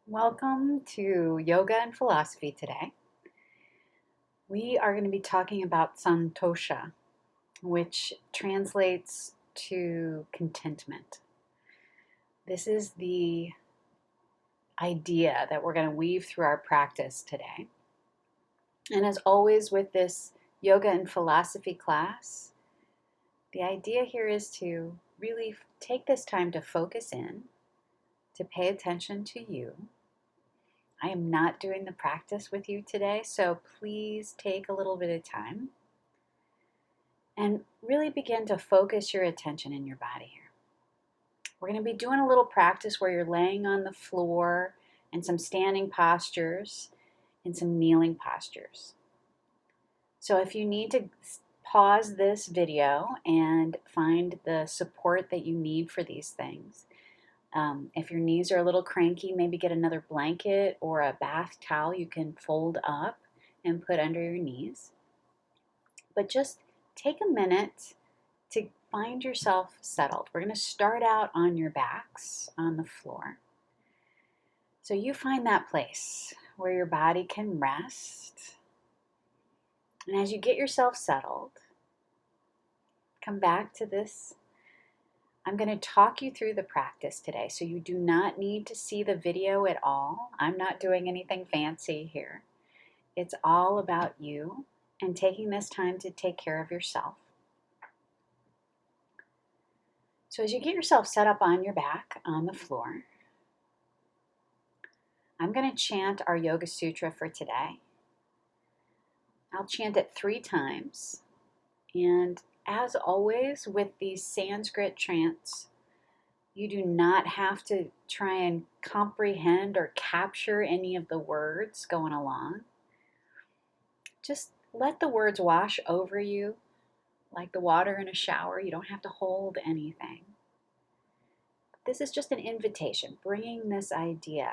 Welcome to Yoga and Philosophy today. We are going to be talking about Santosha, which translates to contentment. This is the idea that we're going to weave through our practice today. And as always with this yoga and philosophy class, the idea here is to really take this time to focus in, to pay attention to you. I am not doing the practice with you today, so please take a little bit of time and really begin to focus your attention in your body here. We're going to be doing a little practice where you're laying on the floor and some standing postures and some kneeling postures. So if you need to pause this video and find the support that you need for these things, if your knees are a little cranky, maybe get another blanket or a bath towel you can fold up and put under your knees. But just take a minute to find yourself settled. We're going to start out on your backs on the floor. So you find that place where your body can rest. And as you get yourself settled, come back to this. I'm going to talk you through the practice today, so you do not need to see the video at all. I'm not doing anything fancy here. It's all about you and taking this time to take care of yourself. So as you get yourself set up on your back on the floor, I'm going to chant our Yoga Sutra for today. I'll chant it 3 times. And as always with these Sanskrit chants, you do not have to try and comprehend or capture any of the words going along. Just let the words wash over you like the water in a shower. You don't have to hold anything. This is just an invitation, bringing this idea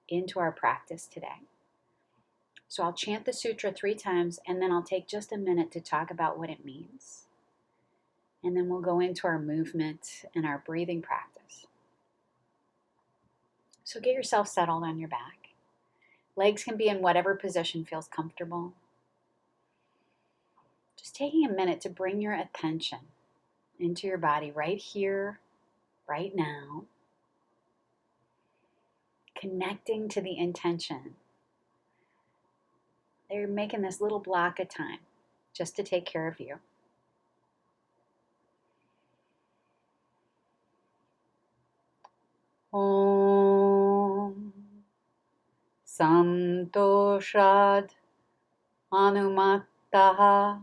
into our practice today. So I'll chant the sutra 3 times, and then I'll take just a minute to talk about what it means. And then we'll go into our movement and our breathing practice. So get yourself settled on your back. Legs can be in whatever position feels comfortable. Just taking a minute to bring your attention into your body right here, right now. Connecting to the intention. They're making this little block of time just to take care of you. Om Santoshad Anumattaha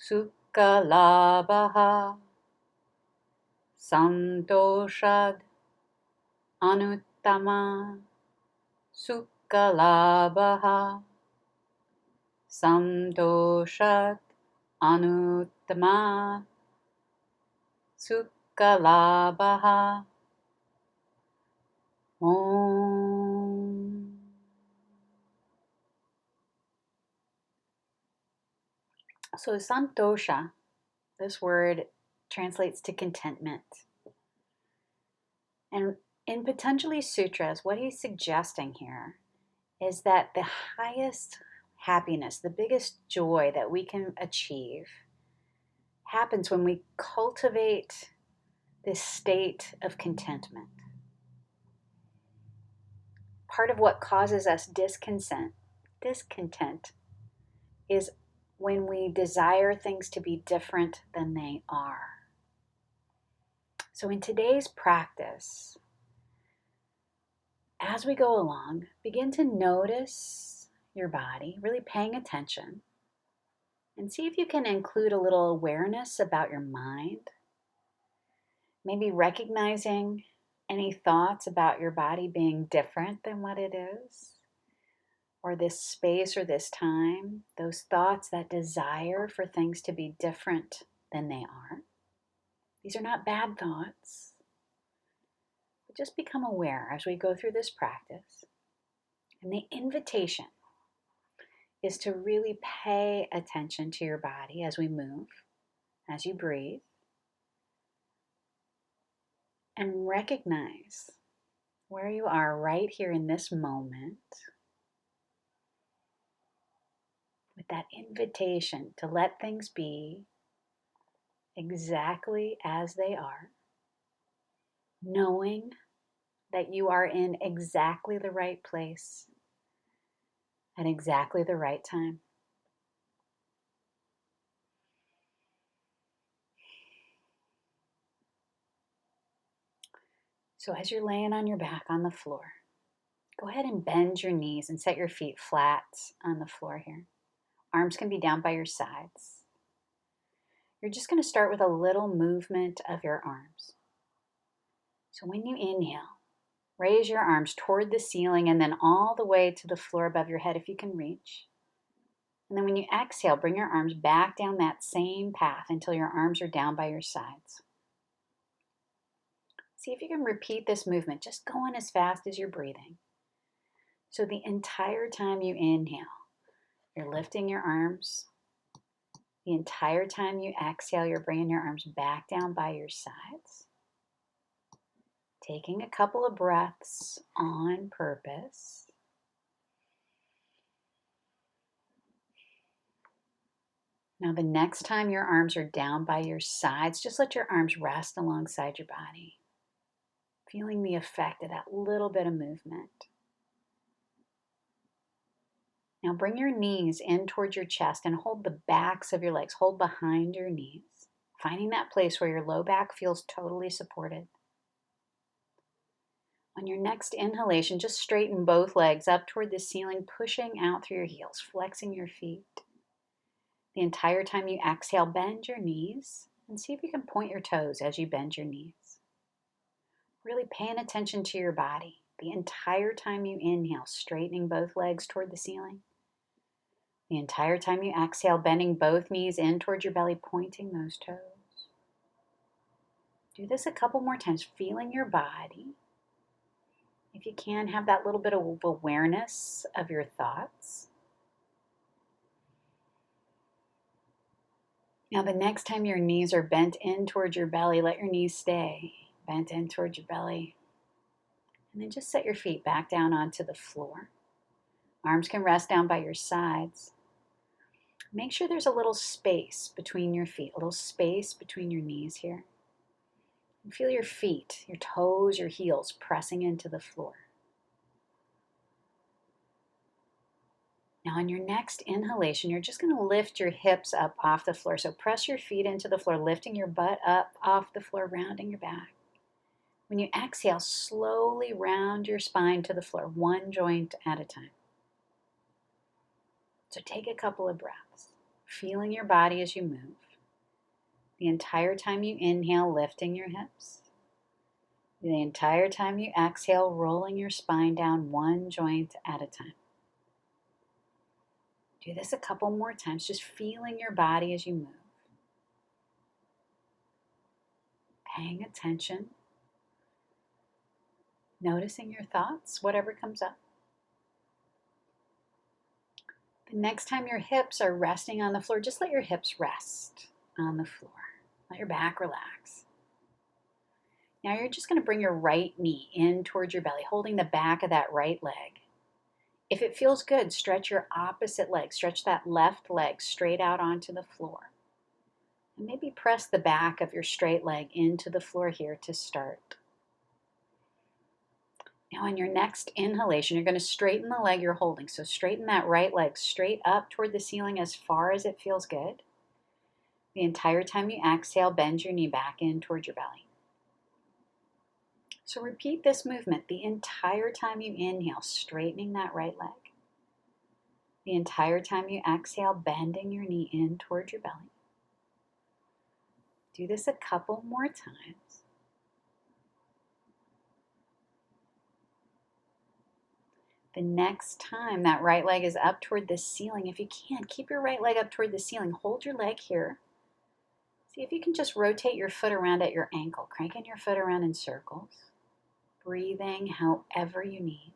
Sukhalabhaha Santoshad Anuttama Sukhalabhaha Santoshat Anuttama Sukhalabhaha Om. So Santosha, this word translates to contentment. And in Patanjali Sutras, what he's suggesting here is that the highest happiness, the biggest joy that we can achieve happens when we cultivate this state of contentment. Part of what causes us discontent is when we desire things to be different than they are. So in today's practice, as we go along, begin to notice your body, really paying attention, and see if you can include a little awareness about your mind. Maybe recognizing any thoughts about your body being different than what it is, or this space or this time, those thoughts, that desire for things to be different than they are. These are not bad thoughts. But just become aware as we go through this practice. And the invitation is to really pay attention to your body as we move, as you breathe, and recognize where you are right here in this moment, with that invitation to let things be exactly as they are, knowing that you are in exactly the right place at exactly the right time. So as you're laying on your back on the floor, go ahead and bend your knees and set your feet flat on the floor here. Arms can be down by your sides. You're just going to start with a little movement of your arms. So when you inhale, raise your arms toward the ceiling and then all the way to the floor above your head if you can reach. And then when you exhale, bring your arms back down that same path until your arms are down by your sides. See if you can repeat this movement, just going as fast as you're breathing. So the entire time you inhale, you're lifting your arms. The entire time you exhale, you're bringing your arms back down by your sides. Taking a couple of breaths on purpose. Now the next time your arms are down by your sides, just let your arms rest alongside your body. Feeling the effect of that little bit of movement. Now bring your knees in towards your chest and hold the backs of your legs. Hold behind your knees. Finding that place where your low back feels totally supported. On your next inhalation, just straighten both legs up toward the ceiling, pushing out through your heels, flexing your feet. The entire time you exhale, bend your knees and see if you can point your toes as you bend your knees. Really paying attention to your body. The entire time you inhale, straightening both legs toward the ceiling. The entire time you exhale, bending both knees in towards your belly, pointing those toes. Do this a couple more times, feeling your body. If you can, have that little bit of awareness of your thoughts. Now, the next time your knees are bent in towards your belly, let your knees stay bent in towards your belly. And then just set your feet back down onto the floor. Arms can rest down by your sides. Make sure there's a little space between your feet, a little space between your knees here. And feel your feet, your toes, your heels pressing into the floor. Now on your next inhalation, you're just going to lift your hips up off the floor. So press your feet into the floor, lifting your butt up off the floor, rounding your back. When you exhale, slowly round your spine to the floor, one joint at a time. So take a couple of breaths, feeling your body as you move. The entire time you inhale, lifting your hips. The entire time you exhale, rolling your spine down one joint at a time. Do this a couple more times, just feeling your body as you move. Paying attention. Noticing your thoughts, whatever comes up. The next time your hips are resting on the floor, just let your hips rest on the floor. Let your back relax. Now you're just going to bring your right knee in towards your belly, holding the back of that right leg. If it feels good, stretch your opposite leg. Stretch that left leg straight out onto the floor. And maybe press the back of your straight leg into the floor here to start. Now on your next inhalation, you're going to straighten the leg you're holding. So straighten that right leg straight up toward the ceiling as far as it feels good. The entire time you exhale, bend your knee back in towards your belly. So repeat this movement the entire time you inhale, straightening that right leg. The entire time you exhale, bending your knee in towards your belly. Do this a couple more times. The next time that right leg is up toward the ceiling, if you can, keep your right leg up toward the ceiling. Hold your leg here. See if you can just rotate your foot around at your ankle, cranking your foot around in circles, breathing however you need.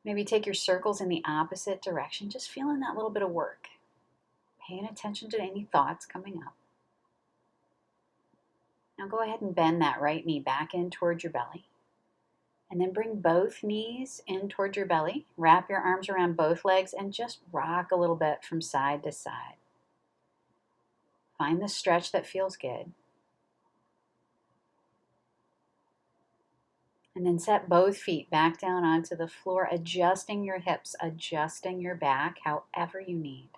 Maybe take your circles in the opposite direction, just feeling that little bit of work. Paying attention to any thoughts coming up. Now go ahead and bend that right knee back in towards your belly. And then bring both knees in towards your belly. Wrap your arms around both legs and just rock a little bit from side to side. Find the stretch that feels good. And then set both feet back down onto the floor, adjusting your hips, adjusting your back, however you need.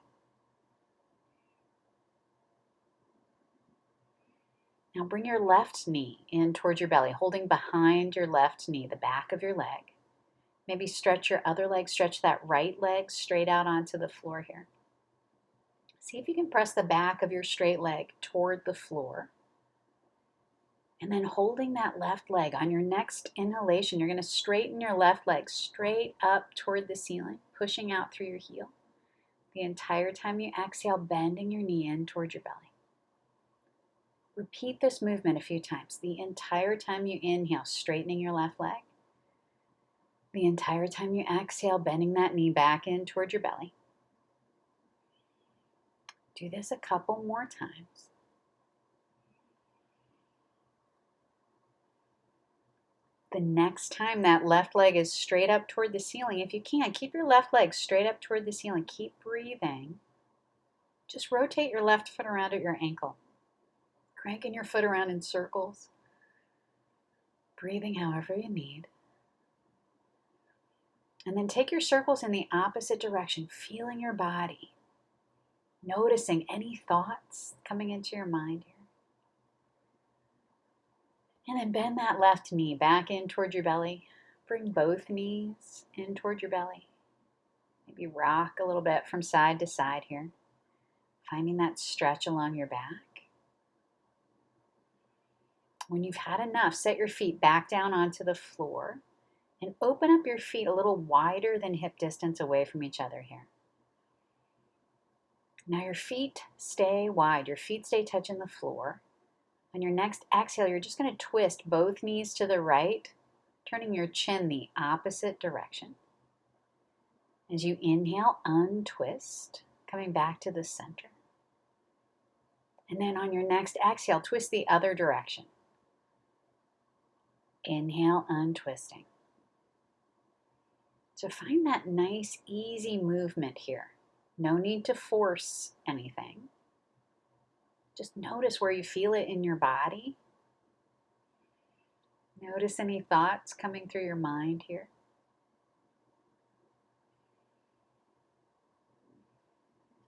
Now bring your left knee in towards your belly, holding behind your left knee, the back of your leg. Maybe stretch your other leg, stretch that right leg straight out onto the floor here. See if you can press the back of your straight leg toward the floor. And then holding that left leg on your next inhalation, you're going to straighten your left leg straight up toward the ceiling, pushing out through your heel. The entire time you exhale, bending your knee in towards your belly. Repeat this movement a few times. The entire time you inhale, straightening your left leg. The entire time you exhale, bending that knee back in towards your belly. Do this a couple more times. The next time that left leg is straight up toward the ceiling, if you can, keep your left leg straight up toward the ceiling. Keep breathing. Just rotate your left foot around at your ankle. Cranking your foot around in circles. Breathing however you need. And then take your circles in the opposite direction, feeling your body. Noticing any thoughts coming into your mind here. And then bend that left knee back in toward your belly. Bring both knees in toward your belly. Maybe rock a little bit from side to side here. Finding that stretch along your back. When you've had enough, set your feet back down onto the floor and open up your feet a little wider than hip distance away from each other here. Now your feet stay wide. Your feet stay touching the floor. On your next exhale, you're just going to twist both knees to the right, turning your chin the opposite direction. As you inhale, untwist, coming back to the center. And then on your next exhale, twist the other direction. Inhale, untwisting. So find that nice, easy movement here. No need to force anything. Just notice where you feel it in your body. Notice any thoughts coming through your mind here.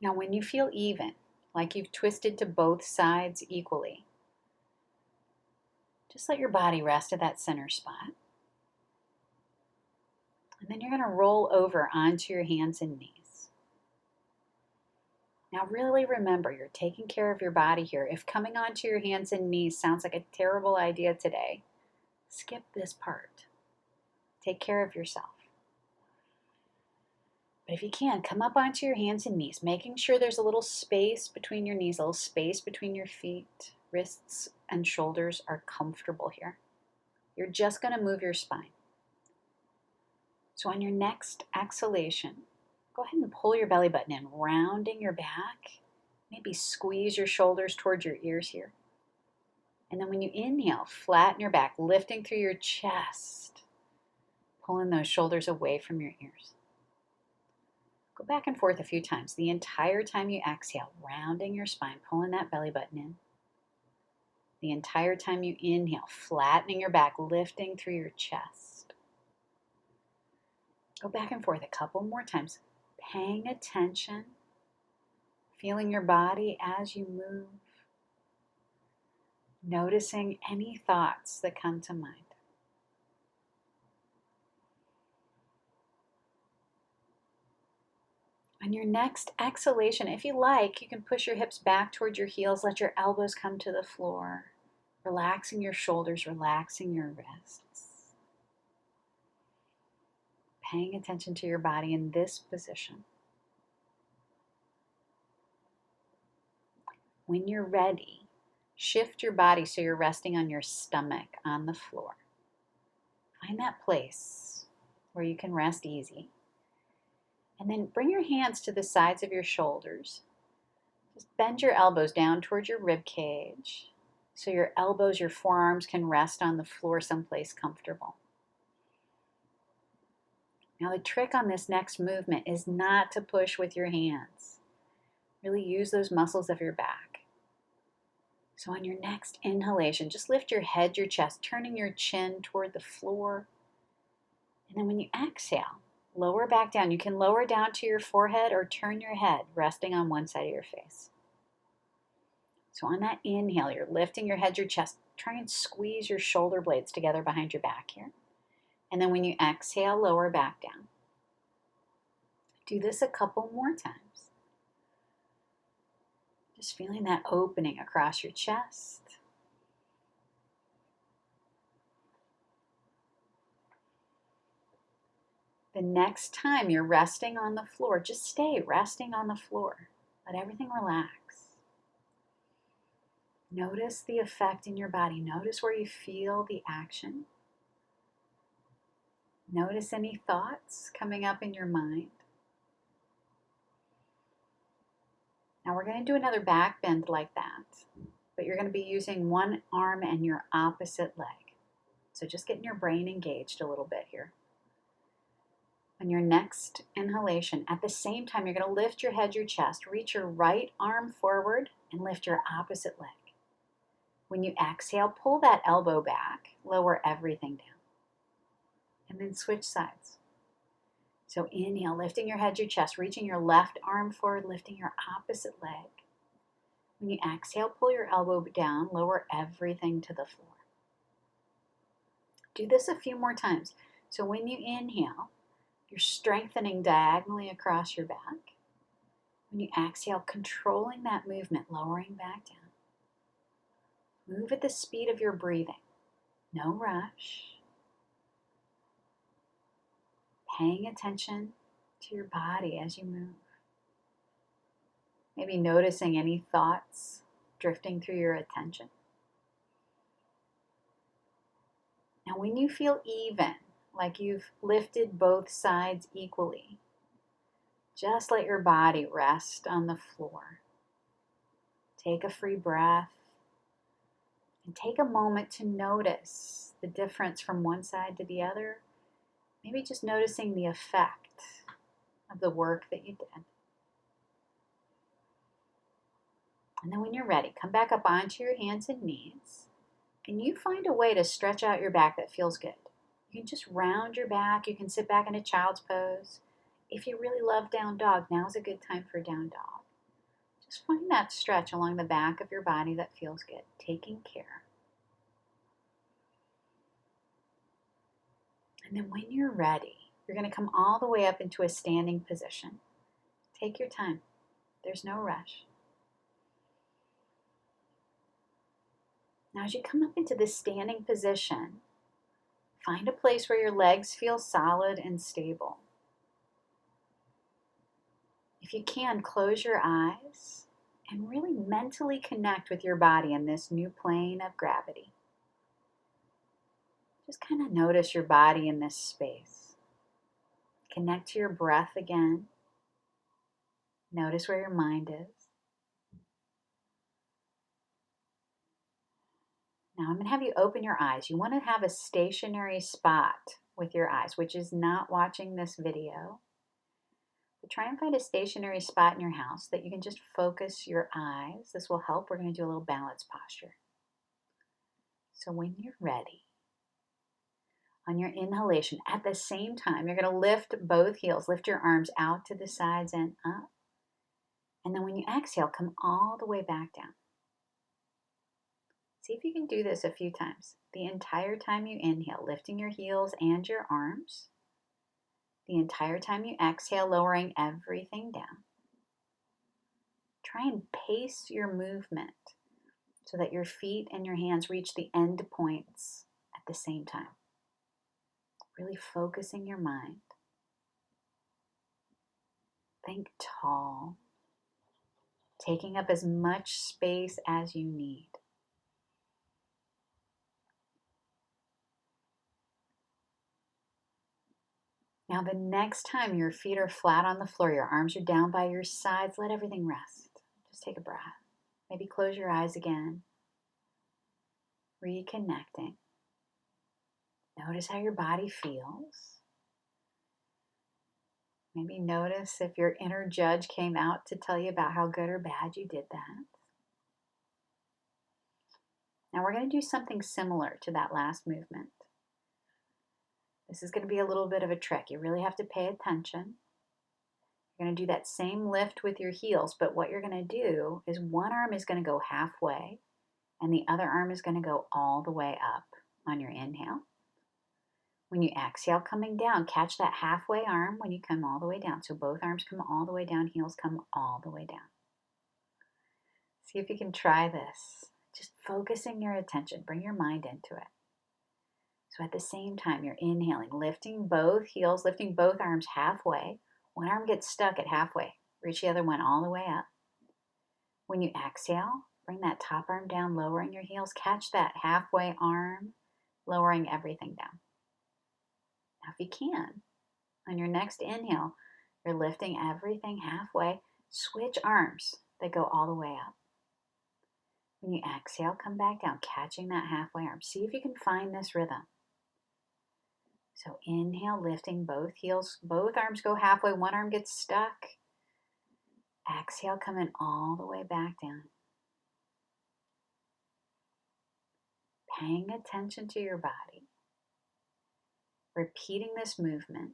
Now, when you feel even, like you've twisted to both sides equally, just let your body rest at that center spot. And then you're going to roll over onto your hands and knees. Now really remember, you're taking care of your body here. If coming onto your hands and knees sounds like a terrible idea today, skip this part. Take care of yourself. But if you can, come up onto your hands and knees, making sure there's a little space between your knees, a little space between your feet. Wrists and shoulders are comfortable here. You're just going to move your spine. So on your next exhalation, go ahead and pull your belly button in, rounding your back. Maybe squeeze your shoulders towards your ears here. And then when you inhale, flatten your back, lifting through your chest, pulling those shoulders away from your ears. Go back and forth a few times. The entire time you exhale, rounding your spine, pulling that belly button in. The entire time you inhale, flattening your back, lifting through your chest. Go back and forth a couple more times, paying attention, feeling your body as you move, noticing any thoughts that come to mind. On your next exhalation, if you like, you can push your hips back towards your heels, let your elbows come to the floor, relaxing your shoulders, relaxing your wrists. Paying attention to your body in this position. When you're ready, shift your body so you're resting on your stomach on the floor. Find that place where you can rest easy. And then bring your hands to the sides of your shoulders. Just bend your elbows down towards your rib cage so your elbows, your forearms can rest on the floor someplace comfortable. Now the trick on this next movement is not to push with your hands. Really use those muscles of your back. So on your next inhalation, just lift your head, your chest, turning your chin toward the floor. And then when you exhale, lower back down. You can lower down to your forehead or turn your head, resting on one side of your face. So on that inhale, you're lifting your head, your chest. Try and squeeze your shoulder blades together behind your back here. And then when you exhale, lower back down. Do this a couple more times. Just feeling that opening across your chest. The next time you're resting on the floor, just stay resting on the floor. Let everything relax. Notice the effect in your body. Notice where you feel the action. Notice any thoughts coming up in your mind. Now we're going to do another back bend like that, but you're going to be using one arm and your opposite leg. So just getting your brain engaged a little bit here. On your next inhalation, at the same time, you're going to lift your head, your chest, reach your right arm forward and lift your opposite leg. When you exhale, pull that elbow back, lower everything down, and then switch sides. So inhale, lifting your head, your chest, reaching your left arm forward, lifting your opposite leg. When you exhale, pull your elbow down, lower everything to the floor. Do this a few more times. So when you inhale, you're strengthening diagonally across your back. When you exhale, controlling that movement, lowering back down. Move at the speed of your breathing. No rush. Paying attention to your body as you move. Maybe noticing any thoughts drifting through your attention. Now when you feel even, like you've lifted both sides equally, just let your body rest on the floor. Take a free breath and take a moment to notice the difference from one side to the other. Maybe just noticing the effect of the work that you did. And then when you're ready, come back up onto your hands and knees. And you find a way to stretch out your back that feels good. You can just round your back. You can sit back in a child's pose. If you really love down dog, now's a good time for down dog. Just find that stretch along the back of your body that feels good, taking care. And then when you're ready, you're going to come all the way up into a standing position. Take your time. There's no rush. Now as you come up into this standing position, find a place where your legs feel solid and stable. If you can, close your eyes and really mentally connect with your body in this new plane of gravity. Just kind of notice your body in this space. Connect to your breath again. Notice where your mind is. Now I'm going to have you open your eyes. You want to have a stationary spot with your eyes, which is not watching this video. But try and find a stationary spot in your house that you can just focus your eyes. This will help. We're going to do a little balance posture. So when you're ready, on your inhalation, at the same time, you're going to lift both heels. Lift your arms out to the sides and up. And then when you exhale, come all the way back down. See if you can do this a few times. The entire time you inhale, lifting your heels and your arms. The entire time you exhale, lowering everything down. Try and pace your movement so that your feet and your hands reach the end points at the same time. Really focusing your mind. Think tall, taking up as much space as you need. Now the next time your feet are flat on the floor, your arms are down by your sides, let everything rest. Just take a breath. Maybe close your eyes again. Reconnecting. Notice how your body feels. Maybe notice if your inner judge came out to tell you about how good or bad you did that. Now we're going to do something similar to that last movement. This is going to be a little bit of a trick. You really have to pay attention. You're going to do that same lift with your heels, but what you're going to do is one arm is going to go halfway and the other arm is going to go all the way up on your inhale. When you exhale, coming down, catch that halfway arm when you come all the way down. So both arms come all the way down, heels come all the way down. See if you can try this. Just focusing your attention, bring your mind into it. So at the same time, you're inhaling, lifting both heels, lifting both arms halfway. One arm gets stuck at halfway. Reach the other one all the way up. When you exhale, bring that top arm down, lowering your heels. Catch that halfway arm, lowering everything down. Now, if you can, on your next inhale, you're lifting everything halfway. Switch arms that go all the way up. When you exhale, come back down, catching that halfway arm. See if you can find this rhythm. So inhale, lifting both heels, both arms go halfway, one arm gets stuck. Exhale, coming all the way back down. Paying attention to your body. Repeating this movement.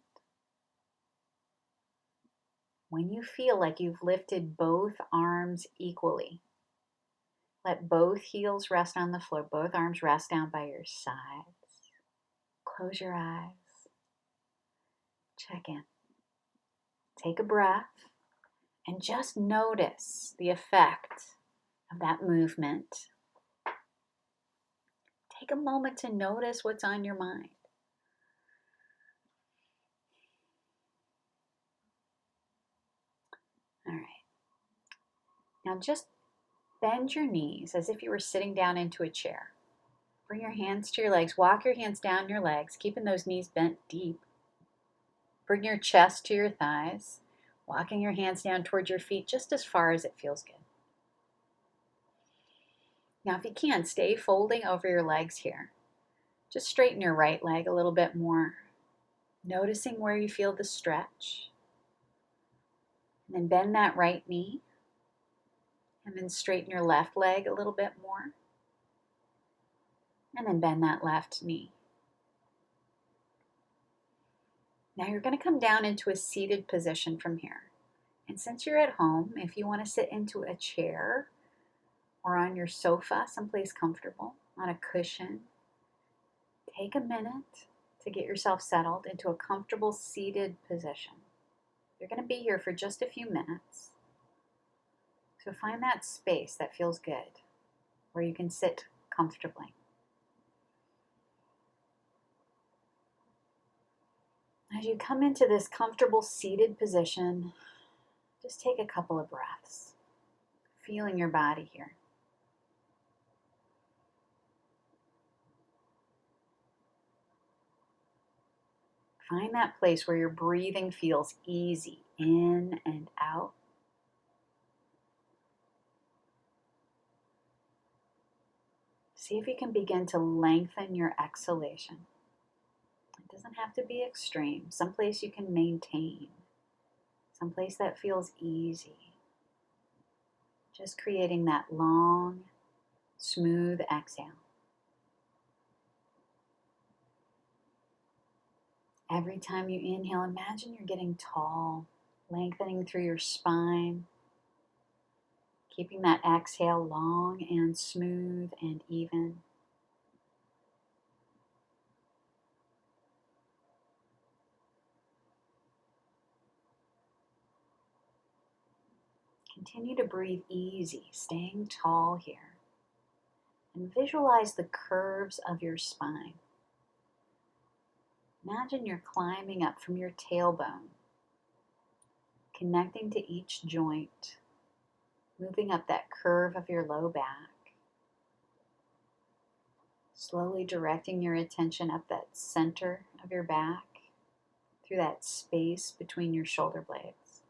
When you feel like you've lifted both arms equally, let both heels rest on the floor, both arms rest down by your sides. Close your eyes. Check in. Take a breath and just notice the effect of that movement. Take a moment to notice what's on your mind. All right. Now just bend your knees as if you were sitting down into a chair. Bring your hands to your legs. Walk your hands down your legs, keeping those knees bent deep. Bring your chest to your thighs, walking your hands down towards your feet just as far as it feels good. Now, if you can, stay folding over your legs here. Just straighten your right leg a little bit more, noticing where you feel the stretch. And then bend that right knee, and then straighten your left leg a little bit more. And then bend that left knee. Now you're going to come down into a seated position from here. And since you're at home, if you want to sit into a chair or on your sofa, someplace comfortable, on a cushion, take a minute to get yourself settled into a comfortable seated position. You're going to be here for just a few minutes. So find that space that feels good, where you can sit comfortably. As you come into this comfortable seated position, just take a couple of breaths, feeling your body here. Find that place where your breathing feels easy, in and out. See if you can begin to lengthen your exhalation. It doesn't have to be extreme. Someplace you can maintain. Someplace that feels easy. Just creating that long, smooth exhale. Every time you inhale, imagine you're getting tall, lengthening through your spine. Keeping that exhale long and smooth and even. Continue to breathe easy, staying tall here. And visualize the curves of your spine. Imagine you're climbing up from your tailbone, connecting to each joint, moving up that curve of your low back. Slowly directing your attention up that center of your back, through that space between your shoulder blades.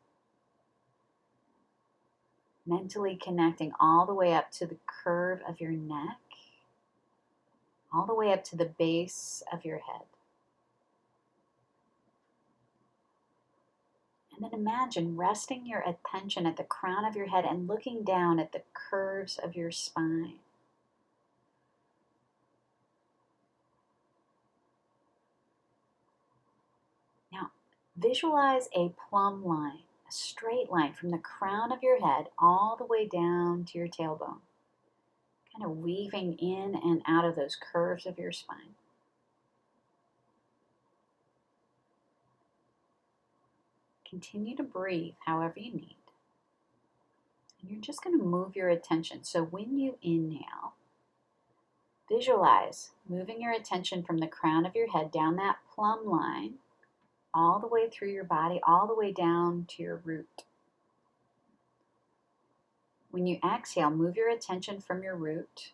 Mentally connecting all the way up to the curve of your neck, all the way up to the base of your head. imagine resting your attention at the crown of your head and looking down at the curves of your spine. Now, visualize a plumb line, a straight line from the crown of your head all the way down to your tailbone, kind of weaving in and out of those curves of your spine. Continue to breathe however you need. And you're just going to move your attention. So when you inhale, visualize moving your attention from the crown of your head down that plumb line, all the way through your body, all the way down to your root. When you exhale, move your attention from your root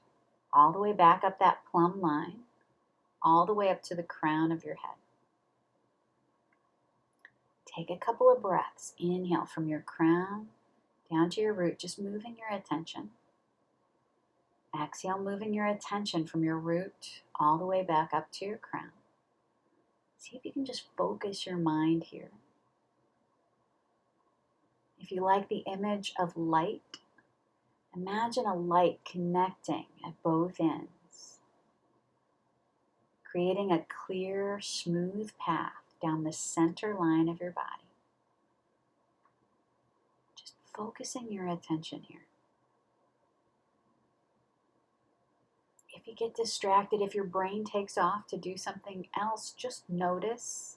all the way back up that plumb line, all the way up to the crown of your head. Take a couple of breaths. Inhale from your crown down to your root, just moving your attention. Exhale, moving your attention from your root all the way back up to your crown. See if you can just focus your mind here. If you like the image of light, imagine a light connecting at both ends, creating a clear, smooth path down the center line of your body. Just focusing your attention here. If you get distracted, if your brain takes off to do something else, just notice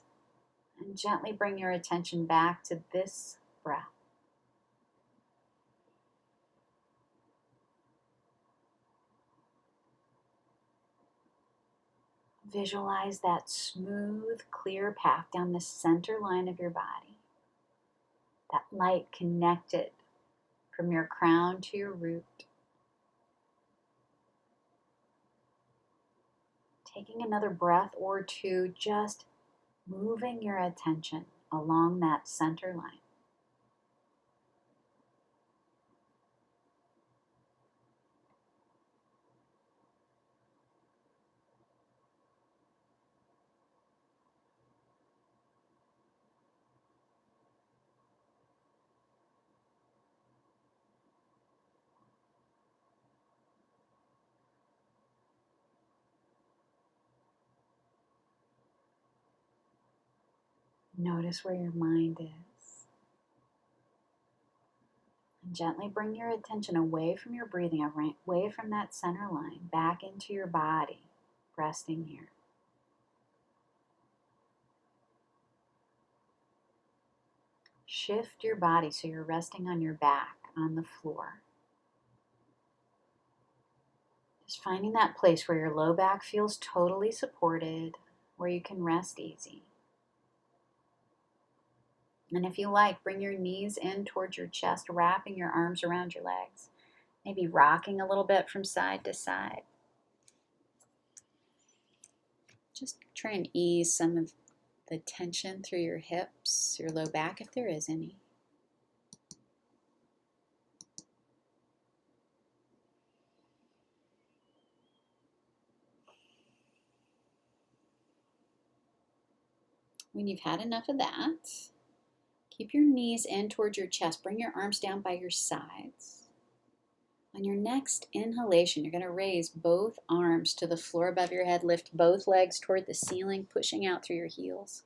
and gently bring your attention back to this breath. Visualize that smooth, clear path down the center line of your body. That light connected from your crown to your root. Taking another breath or two, just moving your attention along that center line. Notice where your mind is. And gently bring your attention away from your breathing, away from that center line, back into your body, resting here. Shift your body so you're resting on your back on the floor. Just finding that place where your low back feels totally supported, where you can rest easy. And if you like, bring your knees in towards your chest, wrapping your arms around your legs, maybe rocking a little bit from side to side. Just try and ease some of the tension through your hips, your low back if there is any. When you've had enough of that, keep your knees in towards your chest. Bring your arms down by your sides. On your next inhalation, you're going to raise both arms to the floor above your head. Lift both legs toward the ceiling, pushing out through your heels.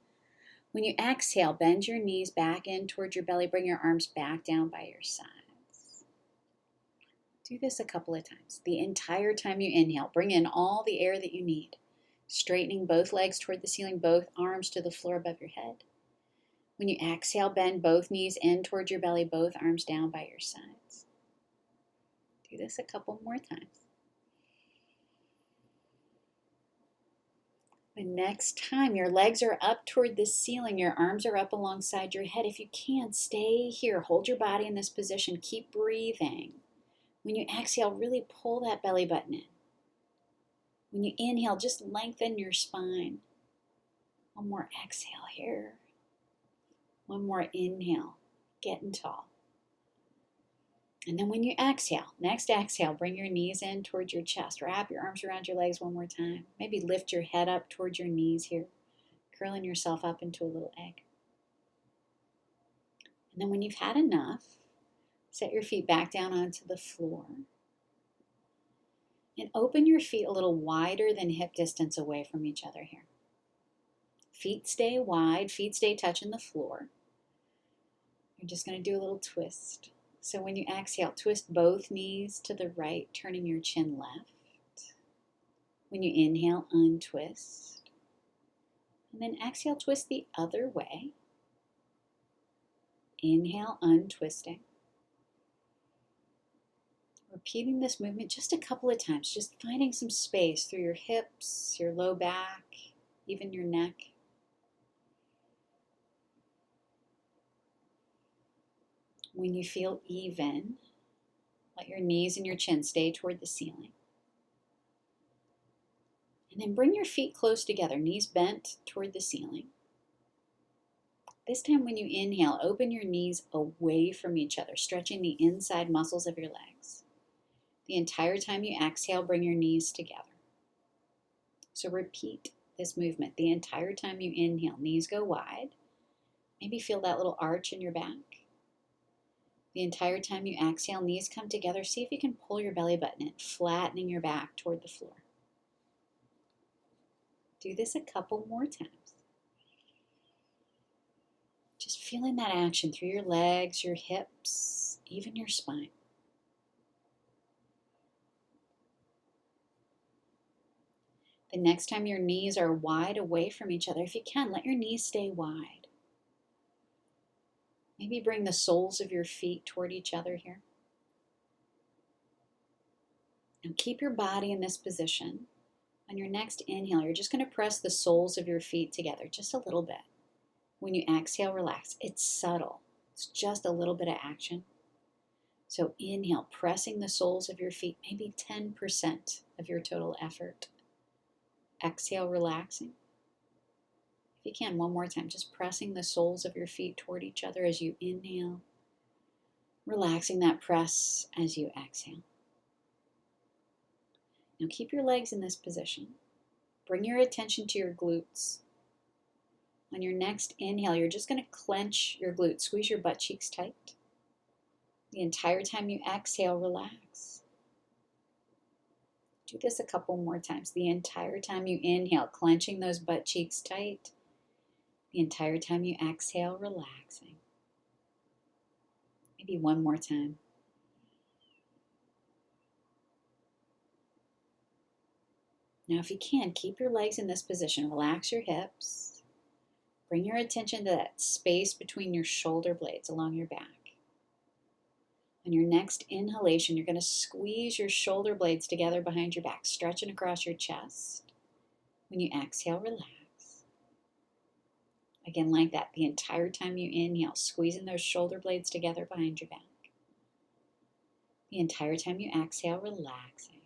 When you exhale, bend your knees back in towards your belly. Bring your arms back down by your sides. Do this a couple of times. The entire time you inhale, bring in all the air that you need. Straightening both legs toward the ceiling, both arms to the floor above your head. When you exhale, bend both knees in towards your belly, both arms down by your sides. Do this a couple more times. The next time your legs are up toward the ceiling, your arms are up alongside your head. If you can, stay here. Hold your body in this position. Keep breathing. When you exhale, really pull that belly button in. When you inhale, just lengthen your spine. One more exhale here. One more inhale, getting tall. And then when you exhale, next exhale, bring your knees in towards your chest. Wrap your arms around your legs one more time. Maybe lift your head up towards your knees here, curling yourself up into a little egg. And then when you've had enough, set your feet back down onto the floor and open your feet a little wider than hip distance away from each other here. Feet stay wide, feet stay touching the floor. You're just going to do a little twist. So when you exhale, twist both knees to the right, turning your chin left. When you inhale, untwist. And then exhale, twist the other way. Inhale, untwisting. Repeating this movement just a couple of times, just finding some space through your hips, your low back, even your neck. When you feel even, let your knees and your chin stay toward the ceiling. And then bring your feet close together, knees bent toward the ceiling. This time when you inhale, open your knees away from each other, stretching the inside muscles of your legs. The entire time you exhale, bring your knees together. So repeat this movement the entire time you inhale. Knees go wide. Maybe feel that little arch in your back. The entire time you exhale, knees come together. See if you can pull your belly button in, flattening your back toward the floor. Do this a couple more times. Just feeling that action through your legs, your hips, even your spine. The next time your knees are wide away from each other, if you can, let your knees stay wide. Maybe bring the soles of your feet toward each other here. Now keep your body in this position. On your next inhale, you're just going to press the soles of your feet together just a little bit. When you exhale, relax. It's subtle. It's just a little bit of action. So inhale, pressing the soles of your feet, maybe 10% of your total effort. Exhale, relaxing. If you can, one more time, just pressing the soles of your feet toward each other as you inhale. Relaxing that press as you exhale. Now keep your legs in this position. Bring your attention to your glutes. On your next inhale, you're just going to clench your glutes. Squeeze your butt cheeks tight. The entire time you exhale, relax. Do this a couple more times. The entire time you inhale, clenching those butt cheeks tight. The entire time you exhale, relaxing. Maybe one more time. Now, if you can, keep your legs in this position. Relax your hips. Bring your attention to that space between your shoulder blades along your back. On your next inhalation, you're going to squeeze your shoulder blades together behind your back, stretching across your chest. When you exhale, relax. Again, like that, the entire time you inhale, squeezing those shoulder blades together behind your back. The entire time you exhale, relaxing.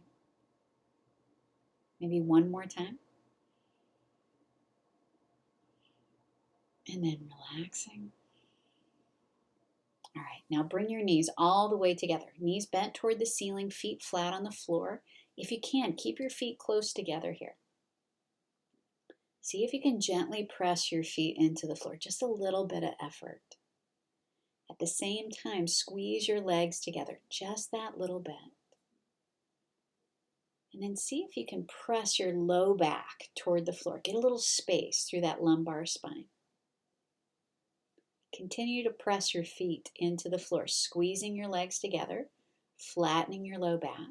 Maybe one more time. And then relaxing. All right, now bring your knees all the way together. Knees bent toward the ceiling, feet flat on the floor. If you can, keep your feet close together here. See if you can gently press your feet into the floor, just a little bit of effort. At the same time, squeeze your legs together, just that little bit. And then see if you can press your low back toward the floor. Get a little space through that lumbar spine. Continue to press your feet into the floor, squeezing your legs together, flattening your low back.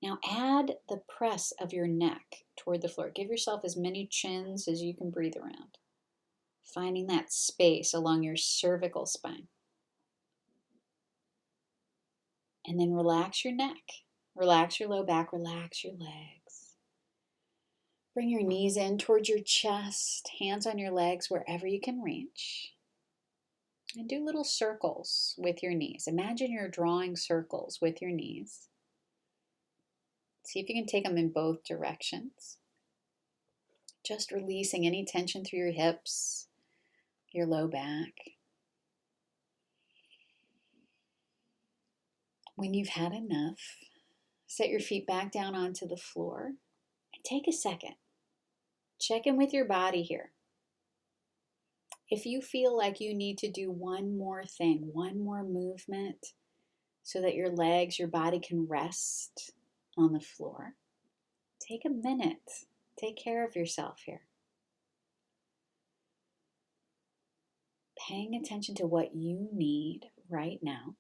Now add the press of your neck toward the floor. Give yourself as many chins as you can breathe around, finding that space along your cervical spine. And then relax your neck, relax your low back, relax your legs. Bring your knees in towards your chest, hands on your legs wherever you can reach. And do little circles with your knees. Imagine you're drawing circles with your knees. See if you can take them in both directions. Just releasing any tension through your hips, your low back. When you've had enough, set your feet back down onto the floor and take a second. Check in with your body here. If you feel like you need to do one more thing, one more movement, so that your legs, your body can rest on the floor, take a minute. Take care of yourself here. Paying attention to what you need right now.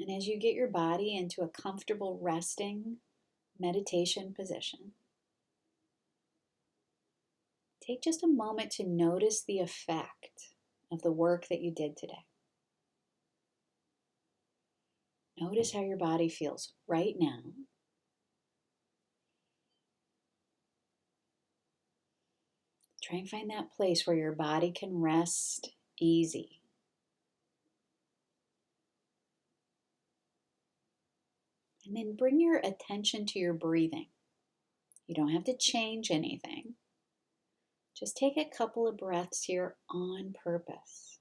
And as you get your body into a comfortable resting meditation position, take just a moment to notice the effect of the work that you did today. Notice how your body feels right now. Try and find that place where your body can rest easy. And then bring your attention to your breathing. You don't have to change anything. Just take a couple of breaths here on purpose.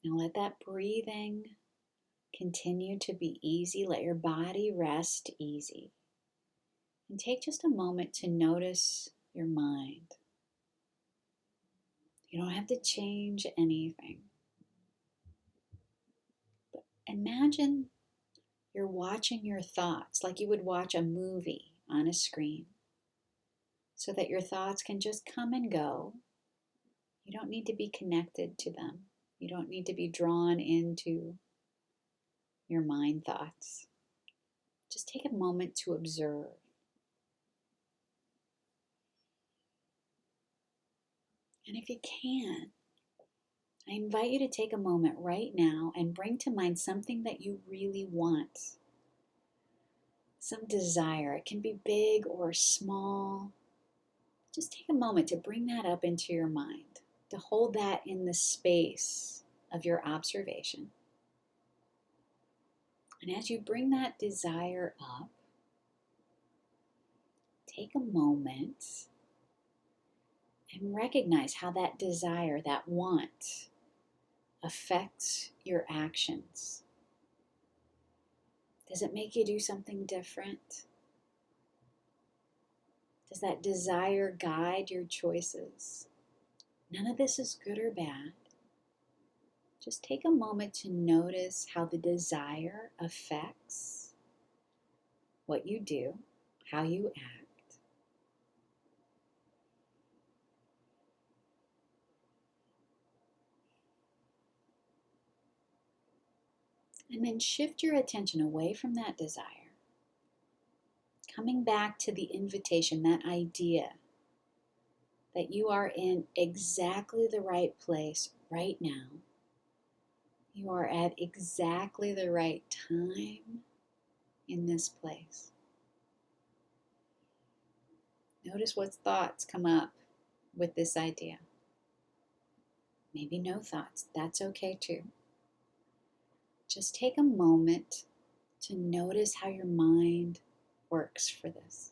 Now let that breathing continue to be easy. Let your body rest easy. And take just a moment to notice your mind. You don't have to change anything. But imagine you're watching your thoughts like you would watch a movie on a screen, so that your thoughts can just come and go. You don't need to be connected to them. You don't need to be drawn into your mind thoughts. Just take a moment to observe. And if you can, I invite you to take a moment right now and bring to mind something that you really want. Some desire. It can be big or small. Just take a moment to bring that up into your mind, to hold that in the space of your observation. And as you bring that desire up, take a moment and recognize how that desire, that want, affects your actions. Does it make you do something different? Does that desire guide your choices? None of this is good or bad. Just take a moment to notice how the desire affects what you do, how you act. And then shift your attention away from that desire, coming back to the invitation, that idea that you are in exactly the right place right now. You are at exactly the right time in this place. Notice what thoughts come up with this idea. Maybe no thoughts. That's okay too. Just take a moment to notice how your mind works for this.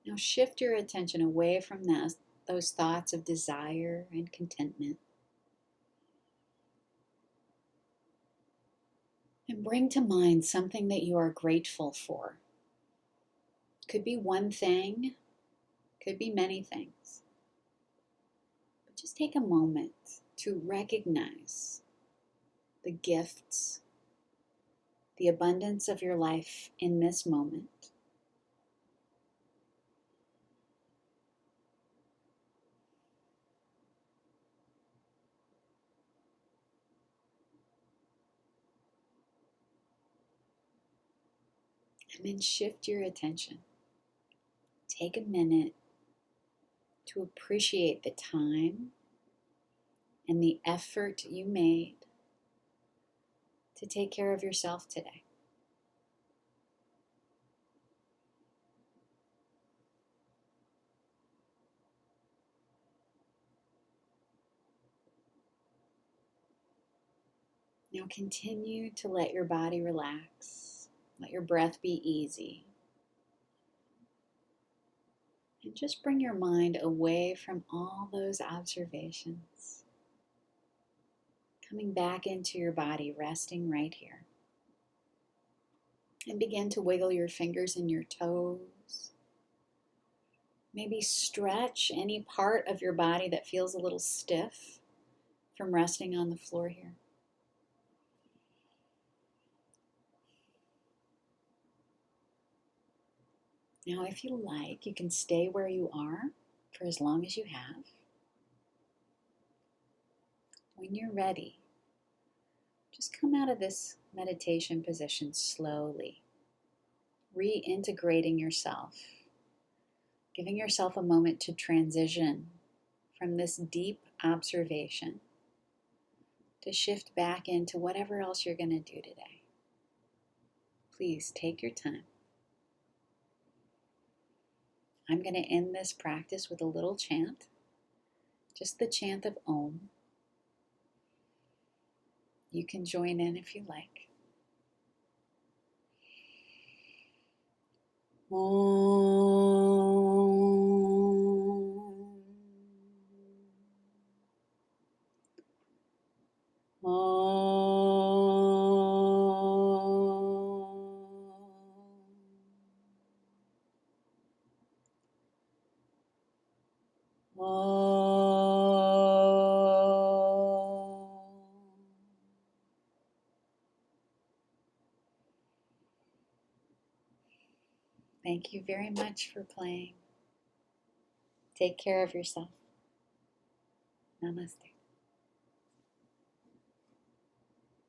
Now shift your attention away from those thoughts of desire and contentment. And bring to mind something that you are grateful for. Could be one thing, could be many things. But just take a moment to recognize the gifts, the abundance of your life in this moment. And then shift your attention. Take a minute to appreciate the time and the effort you made to take care of yourself today. Now Now continue to let your body relax. Let your breath be easy. And just bring your mind away from all those observations. Coming back into your body, resting right here. And begin to wiggle your fingers and your toes. Maybe stretch any part of your body that feels a little stiff from resting on the floor here. Now, if you like, you can stay where you are for as long as you have. When you're ready, just come out of this meditation position slowly, reintegrating yourself, giving yourself a moment to transition from this deep observation to shift back into whatever else you're going to do today. Please take your time. I'm going to end this practice with a little chant, just the chant of Om. You can join in if you like. Om. Thank you very much for playing. Take care of yourself. Namaste.